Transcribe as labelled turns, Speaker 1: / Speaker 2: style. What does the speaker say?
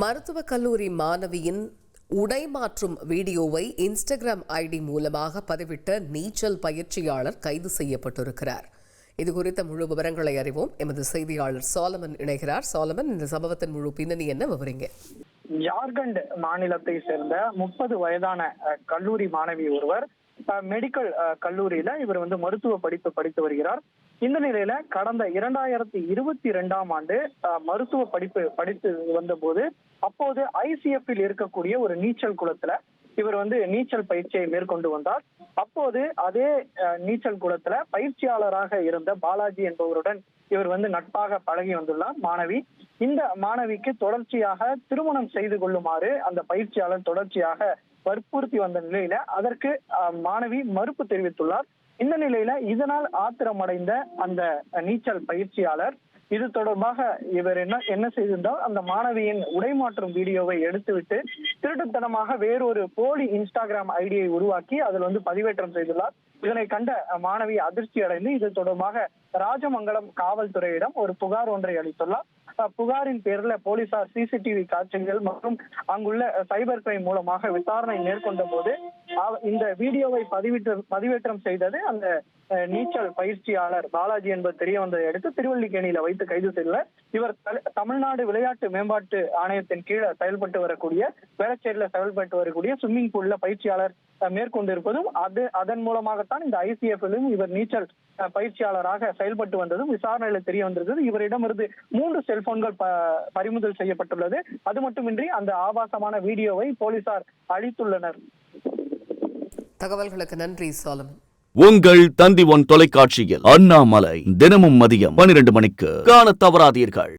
Speaker 1: மருத்துவக் கல்லூரி மாணவியின் உடை மாற்றும் வீடியோவை இன்ஸ்டாகிராம் ஐடி மூலமாக பதிவிட்ட நீச்சல் பயிற்சியாளர் கைது செய்யப்பட்டிருக்கிறார். இதுகுறித்த முழு விவரங்களை அறிவோம். எமது செய்தியாளர் சாலமன் இணைகிறார். சாலமன், இந்த சம்பவத்தின் முழு பின்னணி என்ன விவரிங்க?
Speaker 2: ஜார்க்கண்ட் மாநிலத்தை சேர்ந்த 30 வயதான கல்லூரி மாணவி ஒருவர் மெடிக்கல் கல்லூரியில இவர் மருத்துவ படிப்பு படித்து வருகிறார். இந்த நிலையில கடந்த 2022ஆம் ஆண்டு மருத்துவ படிப்பு படித்து வந்த போது அப்போது ஐசிஎஃப்பில் இருக்கக்கூடிய ஒரு நீச்சல் குளத்துல இவர் நீச்சல் பயிற்சியை மேற்கொண்டு வந்தார். அப்போது அதே நீச்சல் குளத்துல பயிற்சியாளராக இருந்த பாலாஜி என்பவருடன் இவர் நட்பாக பழகி வந்துள்ளார் மாணவி. இந்த மாணவிக்கு தொடர்ச்சியாக திருமணம் செய்து கொள்ளுமாறு அந்த பயிற்சியாளர் தொடர்ச்சியாக வற்புறுத்தி வந்த நிலையில அதற்கு மாணவி மறுப்பு தெரிவித்துள்ளார். இந்த நிலையில இதனால் ஆத்திரமடைந்த அந்த நீச்சல் பயிற்சியாளர் இது தொடர்பாக இவர் என்ன செய்திருந்தால் அந்த மாணவியின் உடைமாற்றும் வீடியோவை எடுத்துவிட்டு திருட்டுத்தனமாக வேறொரு போலி இன்ஸ்டாகிராம் ஐடியை உருவாக்கி அதில் பதிவேற்றம் செய்துள்ளார். இதனை கண்ட மாணவி அதிர்ச்சி அடைந்து இது தொடர்பாக ராஜமங்கலம் காவல்துறையிடம் ஒரு புகார் ஒன்றை அளித்துள்ளார். புகாரின் பேரில் போலீசார் சிசிடிவி காட்சிகள் மற்றும் அங்குள்ள சைபர் கிரைம் மூலமாக விசாரணை மேற்கொண்ட போது இந்த வீடியோவை பதிவேற்றம் செய்தது அந்த நீச்சல் பயிற்சியாளர் பாலாஜி என்பது தெரிய வந்ததை அடுத்து திருவல்லிக்கேணியில வைத்து கைது செய்துள்ளார். இவர் தமிழ்நாடு விளையாட்டு மேம்பாட்டு ஆணையத்தின் கீழே செயல்பட்டு வரக்கூடிய வேளச்சேரியில செயல்பட்டு வரக்கூடிய ஸ்விம்மிங் பூல்ல பயிற்சியாளர் மேற்கொண்டிருப்பதும் அதன் மூலமாகத்தான் இந்த ஐசிஎஃப்பிலும் இவர் நீச்சல் பயிற்சியாளராக செயல்பட்டு வந்ததும் விசாரணையில தெரிய வந்திருக்கிறது. இவரிடமிருந்து 3 செல்போன்கள் பறிமுதல் செய்யப்பட்டுள்ளது. அது மட்டுமின்றி அந்த ஆபாசமான வீடியோவை போலீசார் அளித்துள்ளனர்.
Speaker 1: தகவல்களுக்கு நன்றி சாலமன்.
Speaker 3: உங்கள் தந்தி ஒன் தொலைக்காட்சியில் அண்ணாமலை தினமும் மதியம் 12 மணிக்கு காண தவறாதீர்கள்.